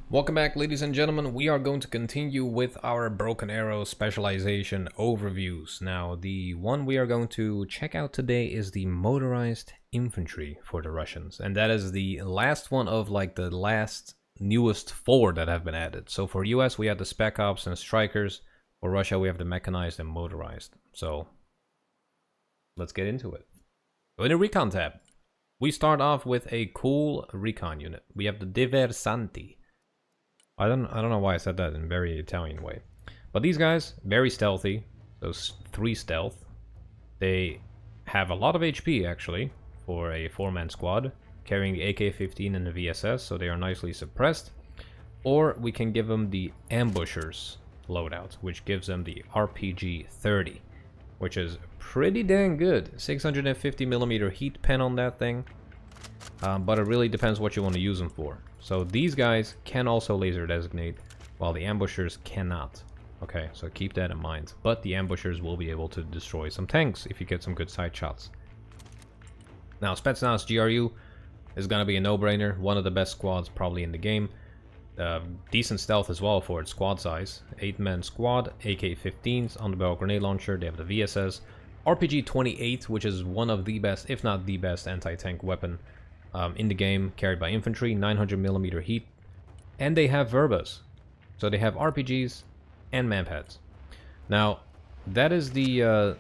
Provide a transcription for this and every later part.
Welcome back, ladies and gentlemen. We are going to continue with our Broken Arrow specialization overviews. Now, the one we are going to check out today is the Motorized Infantry for the Russians. And that is the last one of like the last newest 4 that have been added. So for US, we have the Spec Ops and Strikers. For Russia, we have the Mechanized and Motorized. So let's get into it. So in the Recon tab, we start off with a cool Recon unit. We have the Diversanti. I don't know why I said that in a very Italian way. But these guys, very stealthy. Those 3 stealth. They have a lot of HP, actually, for a 4-man squad. Carrying the AK-15 and the VSS, so they are nicely suppressed. Or we can give them the Ambushers loadout, which gives them the RPG-30. Which is pretty dang good. 650mm heat pen on that thing. But it really depends what you want to use them for. So these guys can also laser designate, while the ambushers cannot. Okay, so keep that in mind. But the ambushers will be able to destroy some tanks if you get some good side shots. Now, Spetsnaz GRU is going to be a no-brainer. One of the best squads probably in the game. Decent stealth as well for its squad size. 8-man squad, AK-15s, on-the-barrel grenade launcher. They have the VSS. RPG-28, which is one of the best, if not the best, anti-tank weapon in the game, carried by infantry, 900mm heat, and they have Verbas, so they have RPGs and manpads. Now, that is the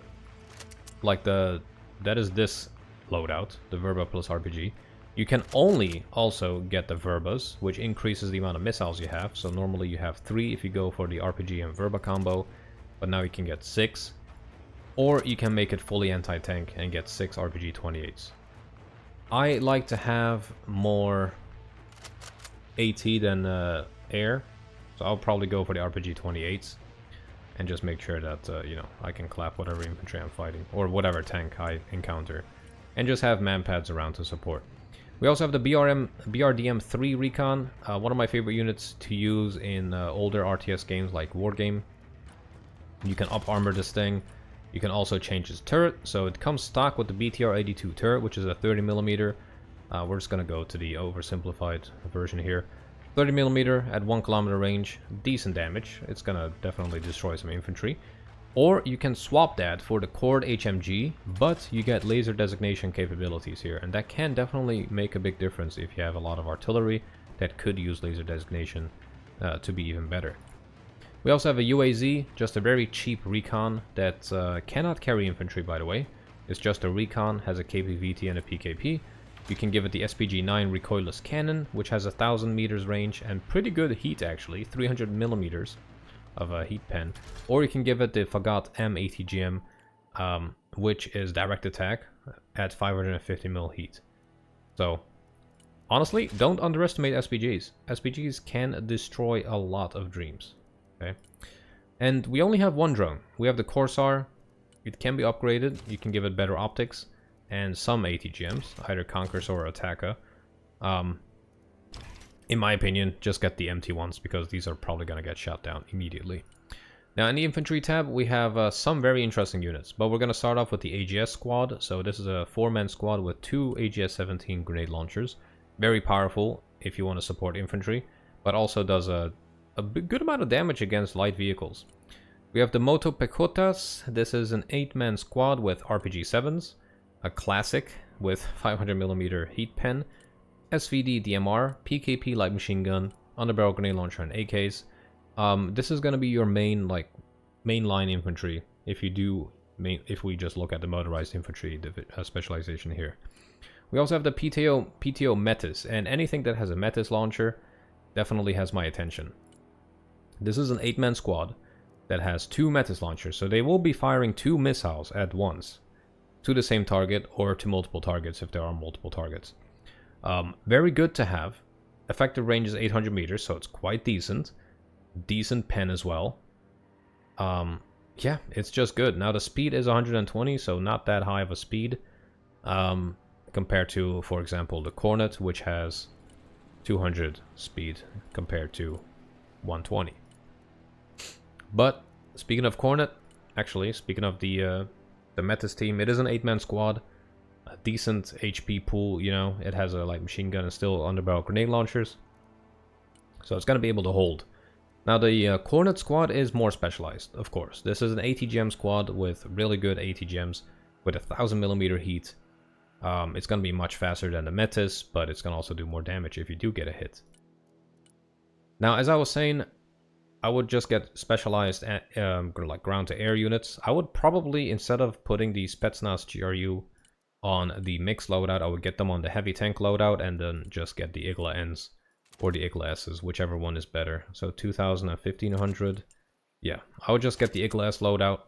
that is this loadout, the Verba plus RPG. You can only also get the Verbas, which increases the amount of missiles you have. So normally you have 3 if you go for the RPG and Verba combo, but now you can get 6, or you can make it fully anti-tank and get 6 RPG-28s. I like to have more AT than air, so I'll probably go for the RPG-28s and just make sure that, you know, I can clap whatever infantry I'm fighting, or whatever tank I encounter, and just have manpads around to support. We also have the BRDM-3 Recon, one of my favorite units to use in older RTS games like Wargame. You can up-armor this thing. You can also change its turret, so it comes stock with the BTR-82 turret, which is a 30mm. We're just going to go to the oversimplified version here. 30mm at 1 km range, decent damage. It's going to definitely destroy some infantry. Or you can swap that for the Cord HMG, but you get laser designation capabilities here, and that can definitely make a big difference if you have a lot of artillery that could use laser designation to be even better. We also have a UAZ, just a very cheap recon that cannot carry infantry, by the way. It's just a recon, has a KPVT and a PKP. You can give it the SPG-9 recoilless cannon, which has 1000 meters range and pretty good heat actually, 300mm of a heat pen. Or you can give it the Fagot M ATGM, which is direct attack at 550mm heat. So, honestly, don't underestimate SPGs. SPGs can destroy a lot of dreams. Okay, and we only have 1 drone. We have the Corsair. It can be upgraded. You can give it better optics and some ATGMs, either Conquerors or Attacker. In my opinion, just get the empty ones because these are probably going to get shot down immediately. Now in the infantry tab, we have some very interesting units, but we're going to start off with the AGS squad. So this is a 4-man squad with 2 AGS-17 grenade launchers. Very powerful if you want to support infantry, but also does a good amount of damage against light vehicles. We have the Moto Pecotas. This is an 8-man squad with RPG-7s, a classic with 500mm heat pen, SVD DMR, PKP light machine gun, underbarrel grenade launcher, and AKs. This is going to be your mainline infantry if we just look at the motorized infantry specialization here. We also have the PTO Metis, and anything that has a Metis launcher definitely has my attention. This is an 8-man squad that has 2 Metis launchers, so they will be firing 2 missiles at once to the same target or to multiple targets if there are multiple targets. Very good to have. Effective range is 800 meters, so it's quite decent. Decent pen as well. Yeah, it's just good. Now the speed is 120, so not that high of a speed compared to, for example, the Cornet, which has 200 speed compared to 120. But speaking of Cornet, actually, speaking of the Metis team, it is an 8-man squad. A decent HP pool, you know. It has a light machine gun and still underbarrel grenade launchers. So it's going to be able to hold. Now the Cornet squad is more specialized, of course. This is an ATGM squad with really good ATGMs with 1000mm heat. It's going to be much faster than the Metis, but it's going to also do more damage if you do get a hit. Now, as I was saying, I would just get specialized like ground-to-air units. I would probably, instead of putting the Spetsnaz GRU on the mix loadout, I would get them on the heavy tank loadout and then just get the Igla Ns or the Igla S's, whichever one is better. So 2000 and 1500. Yeah, I would just get the Igla S loadout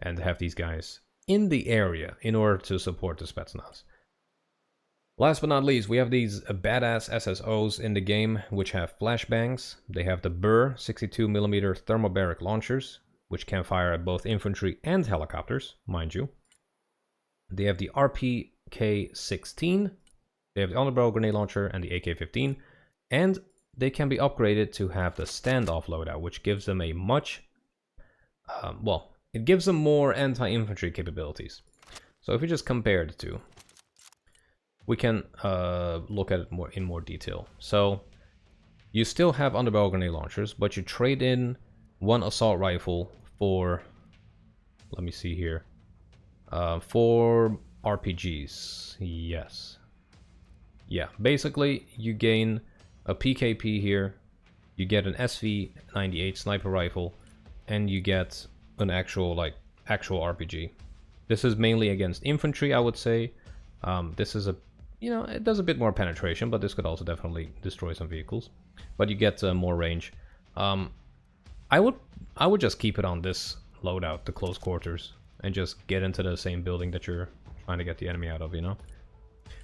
and have these guys in the area in order to support the Spetsnaz. Last but not least, we have these badass SSOs in the game, which have flashbangs. They have the Burr 62mm thermobaric launchers, which can fire at both infantry and helicopters, mind you. They have the RPK-16, they have the underbarrel grenade launcher and the AK-15, and they can be upgraded to have the standoff loadout, which gives them a much, well, it gives them more anti-infantry capabilities. So if we just compare the two, we can look at it in more detail. So you still have underbarrel grenade launchers, but you trade in one assault rifle for, let me see here, for RPGs. Yes. Yeah, basically you gain a PKP here, you get an SV98 sniper rifle, and you get an actual RPG. This is mainly against infantry, I would say. This is a, it does a bit more penetration, but this could also definitely destroy some vehicles. But you get more range. I would just keep it on this loadout, the close quarters, and just get into the same building that you're trying to get the enemy out of, Now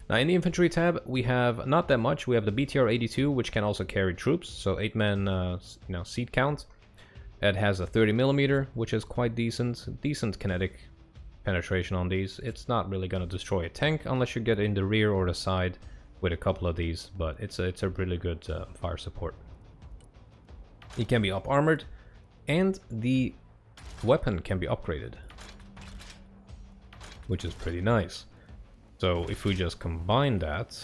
in the infantry tab, we have not that much. We have the BTR-82, which can also carry troops, so 8-man, seat count. It has a 30mm, which is quite decent kinetic penetration on these. It's not really going to destroy a tank unless you get in the rear or the side with a couple of these, but it's a really good fire support. It can be up armored, and the weapon can be upgraded, which is pretty nice. So if we just combine that,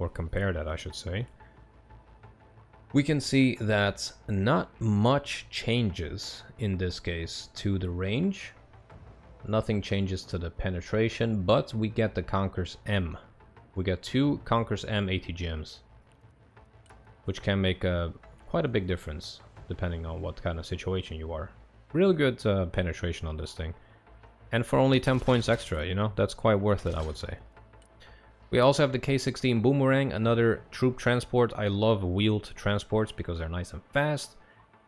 or compare that I should say, we can see that not much changes in this case to the range. Nothing changes to the penetration, but we get the Conkers M. We get 2 Conkers M ATGMs, which can make quite a big difference depending on what kind of situation you are. Real good penetration on this thing. And for only 10 points extra, that's quite worth it, I would say. We also have the K-16 Boomerang, another troop transport. I love wheeled transports because they're nice and fast.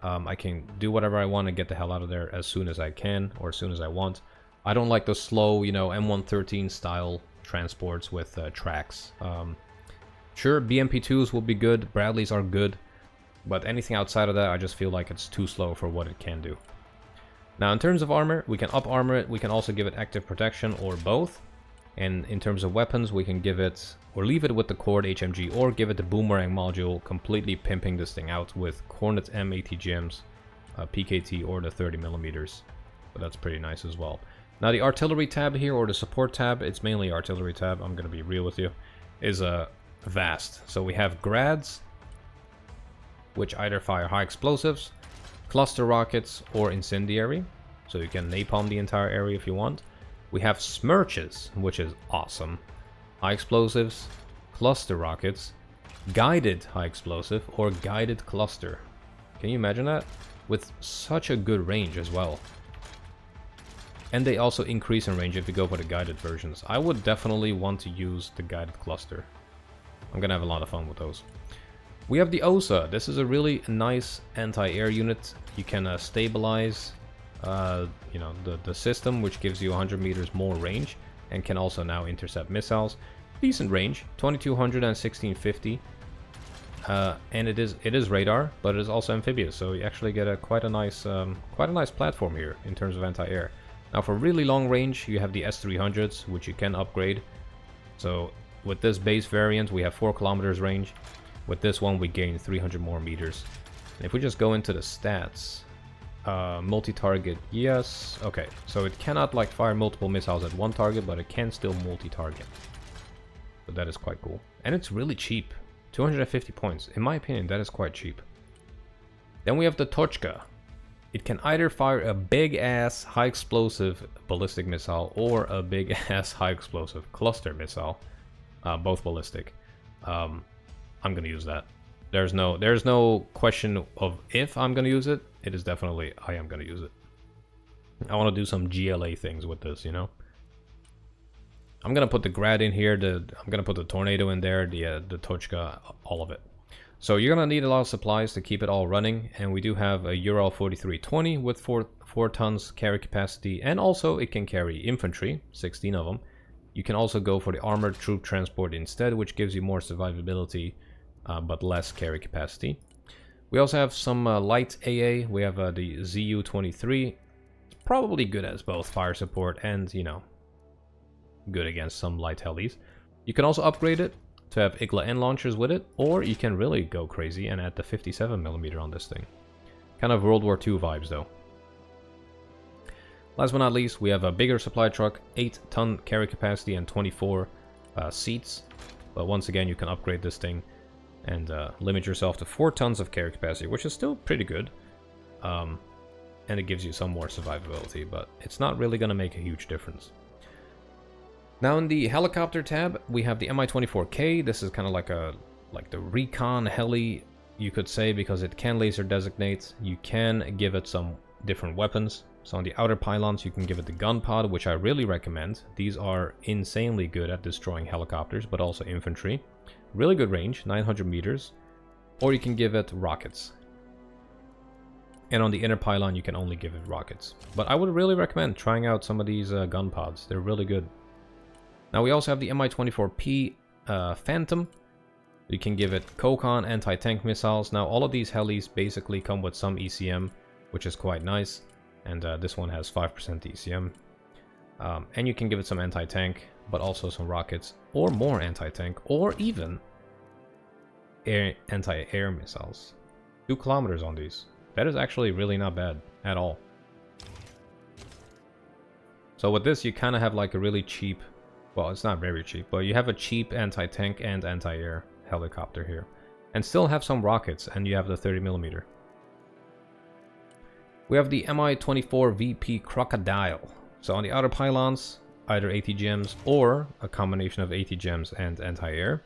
I can do whatever I want and get the hell out of there as soon as I can, or as soon as I want. I don't like the slow, M113 style transports with tracks. Sure, BMP2s will be good, Bradleys are good, but anything outside of that, I just feel like it's too slow for what it can do. Now, in terms of armor, we can up armor it, we can also give it active protection or both. And in terms of weapons, we can give it, or leave it with the Cord HMG, or give it the Boomerang module, completely pimping this thing out with Cornet M ATGMs, PKT, or the 30mm. But that's pretty nice as well. Now the artillery tab here, or the support tab, it's mainly artillery tab, I'm going to be real with you, is vast. So we have Grads, which either fire high explosives, cluster rockets, or incendiary. So you can napalm the entire area if you want. We have Smirches, which is awesome. High explosives, cluster rockets, guided high explosive, or guided cluster. Can you imagine that? With such a good range as well. And they also increase in range if you go for the guided versions. I would definitely want to use the guided cluster. I'm gonna have a lot of fun with those. We have the OSA. This is a really nice anti-air unit. You can stabilize the system, which gives you 100 meters more range, and can also now intercept missiles. Decent range, 2200 and 1650. And it is radar, but it is also amphibious, so you actually get quite a nice platform here in terms of anti-air. Now for really long range, you have the S300s, which you can upgrade. So with this base variant, we have 4 kilometers range. With this one, we gain 300 more meters. And if we just go into the stats, multi-target, yes. Okay, so it cannot fire multiple missiles at one target, but it can still multi-target. So that is quite cool. And it's really cheap. 250 points. In my opinion, that is quite cheap. Then we have the Tochka. It can either fire a big-ass high-explosive ballistic missile or a big-ass high-explosive cluster missile. Both ballistic. I'm gonna use that. There's no question of if I'm gonna use it. It is definitely I am gonna use it. I want to do some GLA things with this, you know. I'm gonna put the Grad in here. I'm gonna put the Tornado in there. The Tochka, all of it. So you're gonna need a lot of supplies to keep it all running, and we do have a Ural 4320 with 4 tons carry capacity, and also it can carry infantry, 16 of them. You can also go for the armored troop transport instead, which gives you more survivability, but less carry capacity. We also have some light AA. We have the ZU-23. It's probably good as both fire support and, you know, good against some light helis. You can also upgrade it to have Igla N launchers with it, or you can really go crazy and add the 57mm on this thing. Kind of World War II vibes though. Last but not least, we have a bigger supply truck, 8-ton carry capacity and 24 seats. But once again, you can upgrade this thing and limit yourself to 4 tons of carry capacity, which is still pretty good. And it gives you some more survivability, but it's not really going to make a huge difference. Now in the helicopter tab, we have the Mi-24K. This is kind of like the recon heli, you could say, because it can laser designate. You can give it some different weapons. So on the outer pylons, you can give it the gun pod, which I really recommend. These are insanely good at destroying helicopters, but also infantry. Really good range, 900 meters. Or you can give it rockets. And on the inner pylon, you can only give it rockets. But I would really recommend trying out some of these gun pods. They're really good. Now we also have the Mi-24P Phantom. You can give it Kokon anti-tank missiles. Now all of these helis basically come with some ECM, which is quite nice. And this one has 5% ECM. And you can give it some anti-tank, but also some rockets, or more anti-tank, or even anti-air missiles. 2 kilometers on these. That is actually really not bad at all. So with this, you kind of have like a really cheap, well, it's not very cheap, but you have a cheap anti-tank and anti-air helicopter here. And still have some rockets, and you have the 30mm. We have the Mi-24 VP Crocodile. So on the outer pylons, either ATGMs or a combination of ATGMs and anti-air.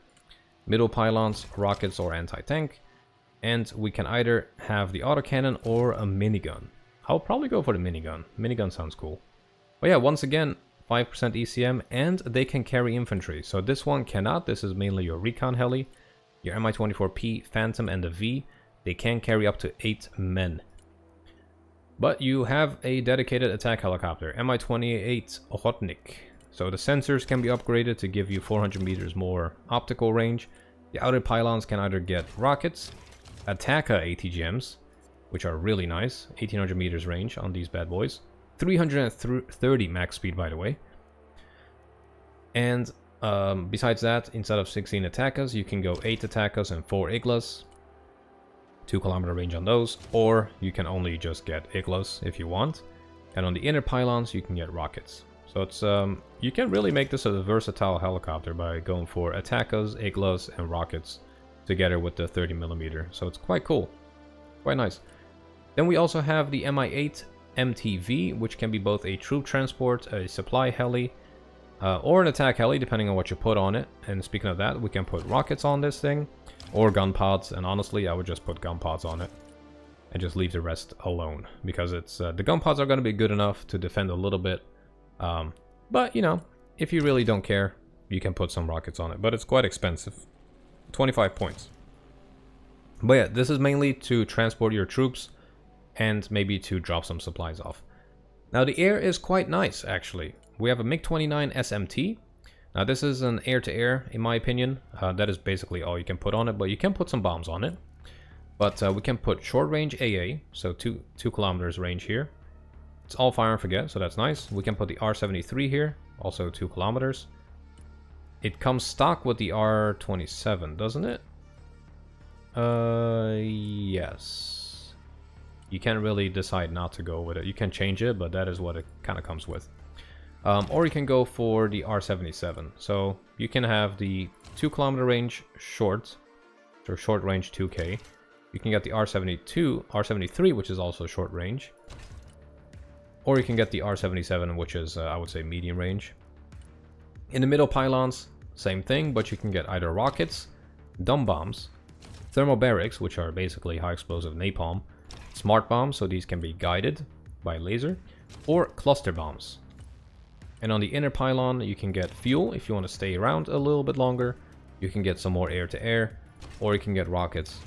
Middle pylons, rockets or anti-tank. And we can either have the autocannon or a minigun. I'll probably go for the minigun. Minigun sounds cool. But yeah, once again, 5% ECM, and they can carry infantry. So this one cannot. This is mainly your recon heli. Your Mi-24P Phantom and the V, they can carry up to 8 men. But you have a dedicated attack helicopter, Mi-28 Ochotnik. So the sensors can be upgraded to give you 400 meters more optical range. The outer pylons can either get rockets, Attacker ATGMs, which are really nice, 1800 meters range on these bad boys. 330 max speed, by the way. And besides that, instead of 16 attackers, you can go 8 attackers and 4 Iglas. 2 kilometer range on those, or you can only just get Iglas if you want. And on the inner pylons, you can get rockets. So it's you can really make this a versatile helicopter by going for attackers, Iglas, and rockets together with the 30mm. So it's quite cool, quite nice. Then we also have the Mi-8 MTV, which can be both a troop transport, a supply heli, or an attack heli, depending on what you put on it. And speaking of that, we can put rockets on this thing, or gun pods, and honestly, I would just put gun pods on it, and just leave the rest alone, because it's the gun pods are going to be good enough to defend a little bit, but, you know, if you really don't care, you can put some rockets on it, but it's quite expensive. 25 points. But yeah, this is mainly to transport your troops, and maybe to drop some supplies off. Now the air is quite nice, actually. We have a MiG-29 SMT. Now this is an air-to-air, in my opinion. That is basically all you can put on it, but you can put some bombs on it. But we can put short-range AA, so 2 kilometers range here. It's all fire and forget, so that's nice. We can put the R-73 here, also 2 kilometers. It comes stock with the R-27, doesn't it? Yes. You can't really decide not to go with it. You can change it, but that is what it kind of comes with. Or you can go for the R-77. So you can have the 2 kilometer range short so short range 2k. You can get the R73, which is also short range. Or you can get the R77, which is, I would say, medium range. In the middle pylons, same thing, but you can get either rockets, dumb bombs, thermobarics, which are basically high explosive napalm, smart bombs, so these can be guided by laser, or cluster bombs. And on the inner pylon, you can get fuel if you want to stay around a little bit longer. You can get some more air-to-air, or you can get rockets,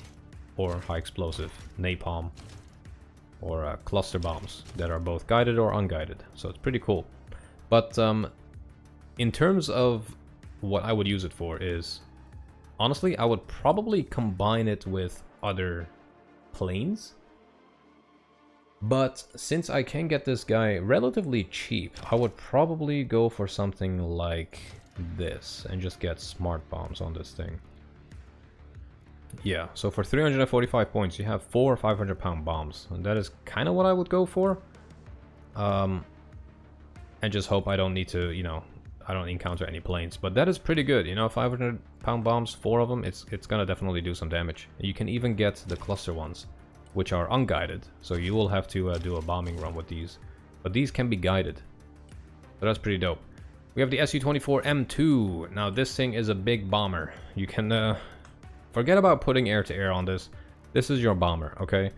or high explosive napalm, or cluster bombs that are both guided or unguided. So it's pretty cool. But in terms of what I would use it for is, honestly, I would probably combine it with other planes. But since I can get this guy relatively cheap, I would probably go for something like this and just get smart bombs on this thing. Yeah, so for 345 points, you have 4 500-pound bombs, and that is kind of what I would go for. And just hope I don't need to, you know, I don't encounter any planes. But that is pretty good, you know, 500-pound bombs, 4 of them, it's gonna definitely do some damage. You can even get the cluster ones, which are unguided, so you will have to do a bombing run with these. But these can be guided, so that's pretty dope. We have the Su-24M2. Now this thing is a big bomber. You can forget about putting air-to-air on this. This is your bomber, okay?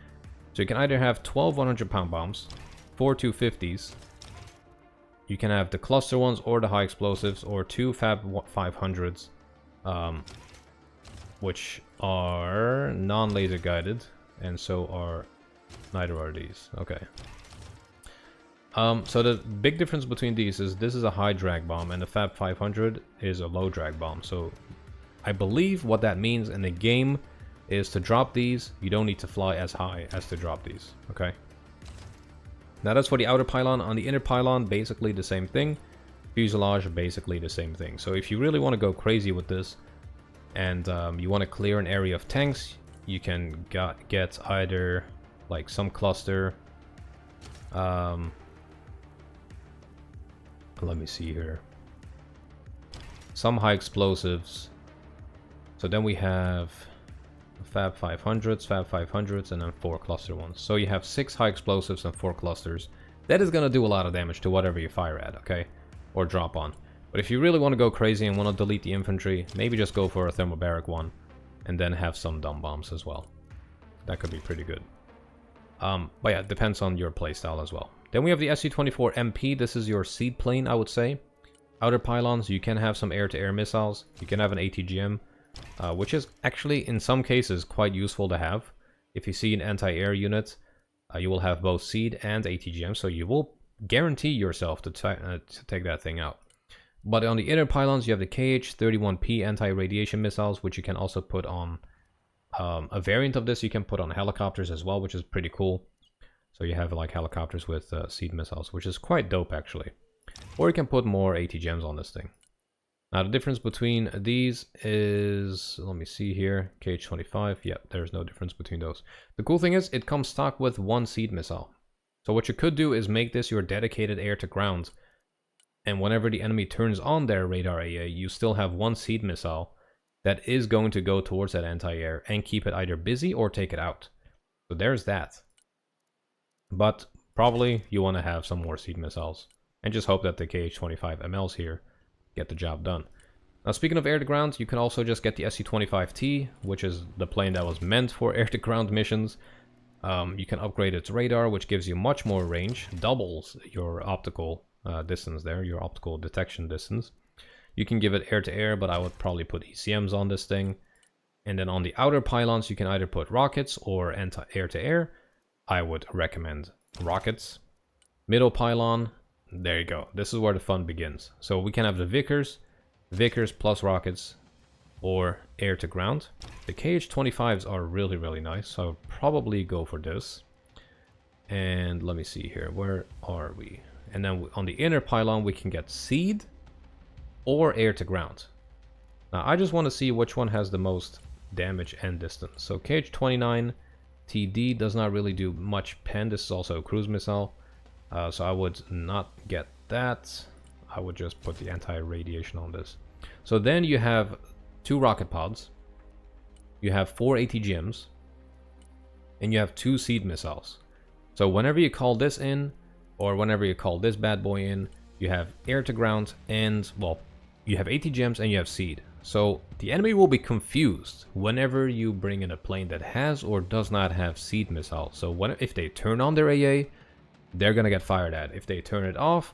So you can either have 12 100-pound bombs, 4 250s. You can have the cluster ones or the high explosives, or 2 Fab 500s, which are non-laser guided. And so are, neither are these. Okay. So the big difference between these is this is a high drag bomb and the Fab 500 is a low drag bomb. So I believe what that means in the game is to drop these, you don't need to fly as high as to drop these. Okay. Now that's for the outer pylon. On the inner pylon, basically the same thing. Fuselage, basically the same thing. So if you really want to go crazy with this and you want to clear an area of tanks, you can get either like some cluster. Let me see here. Some high explosives. So then we have Fab 500s, and then 4 cluster ones. So you have 6 high explosives and 4 clusters. That is going to do a lot of damage to whatever you fire at, okay? Or drop on. But if you really want to go crazy and want to delete the infantry, maybe just go for a thermobaric one. And then have some dumb bombs as well. That could be pretty good. But yeah, it depends on your playstyle as well. Then we have the Su-24MP. This is your seed plane, I would say. Outer pylons, you can have some air-to-air missiles. You can have an ATGM, which is actually, in some cases, quite useful to have. If you see an anti-air unit, you will have both seed and ATGM, so you will guarantee yourself to take that thing out. But on the inner pylons, you have the KH-31P anti-radiation missiles, which you can also put on a variant of this. You can put on helicopters as well, which is pretty cool. So you have like helicopters with seed missiles, which is quite dope actually. Or you can put more ATGMs on this thing. Now the difference between these is, let me see here, KH-25. Yeah, there's no difference between those. The cool thing is it comes stock with 1 seed missile. So what you could do is make this your dedicated air-to-ground. And whenever the enemy turns on their radar AA, you still have 1 seed missile that is going to go towards that anti-air and keep it either busy or take it out. So there's that. But probably you want to have some more seed missiles. And just hope that the KH-25MLs here get the job done. Now speaking of air-to-ground, you can also just get the Su-25T, which is the plane that was meant for air-to-ground missions. You can upgrade its radar, which gives you much more range, doubles your optical distance there, your optical detection distance. You can give it air-to-air, but I would probably put ECMs on this thing. And then on the outer pylons, you can either put rockets or air-to-air. I would recommend rockets. Middle pylon, there you go. This is where the fun begins. So we can have the Vickers plus rockets, or air-to-ground. The KH-25s are really, really nice, so I would probably go for this. And let me see here, where are we? And then on the inner pylon, we can get seed or air-to-ground. Now, I just want to see which one has the most damage and distance. So KH-29 TD does not really do much pen. This is also a cruise missile. So I would not get that. I would just put the anti-radiation on this. So then you have 2 rocket pods. you have 4 ATGMs, and you have 2 seed missiles. So whenever you call this in, or whenever you call this bad boy in, you have air to ground, and, well, you have ATGMs and you have seed. So the enemy will be confused whenever you bring in a plane that has or does not have seed missiles. So if they turn on their AA, they're gonna get fired at. If they turn it off,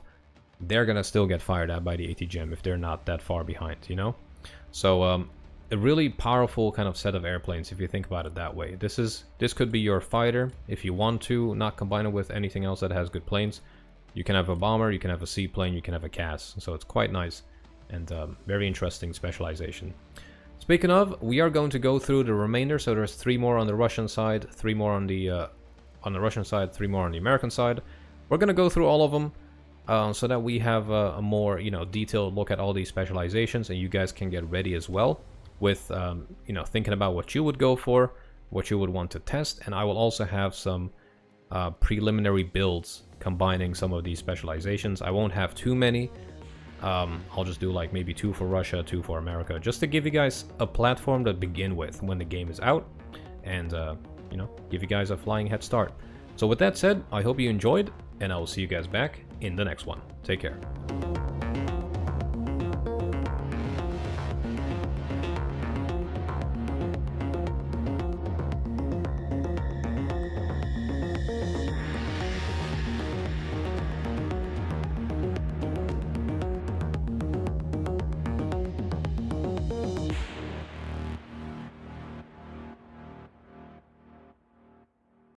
they're gonna still get fired at by the ATGM if they're not that far behind, you know? So a really powerful kind of set of airplanes if you think about it that way. This could be your fighter if you want to not combine it with anything else that has good planes. You can have a bomber, you can have a seaplane, you can have a CAS. So it's quite nice and very interesting specialization. Speaking of, we are going to go through the remainder. So there's 3 more on the Russian side, 3 more on the Russian side, 3 more on the American side. We're gonna go through all of them so that we have a more, you know, detailed look at all these specializations, and you guys can get ready as well with you know, thinking about what you would go for, what you would want to test. And I will also have some preliminary builds combining some of these specializations. I won't have too many. I'll just do like maybe 2 for Russia, 2 for America, just to give you guys a platform to begin with when the game is out, and you know, give you guys a flying head start. So with that said, I hope you enjoyed, and I will see you guys back in the next one. Take care.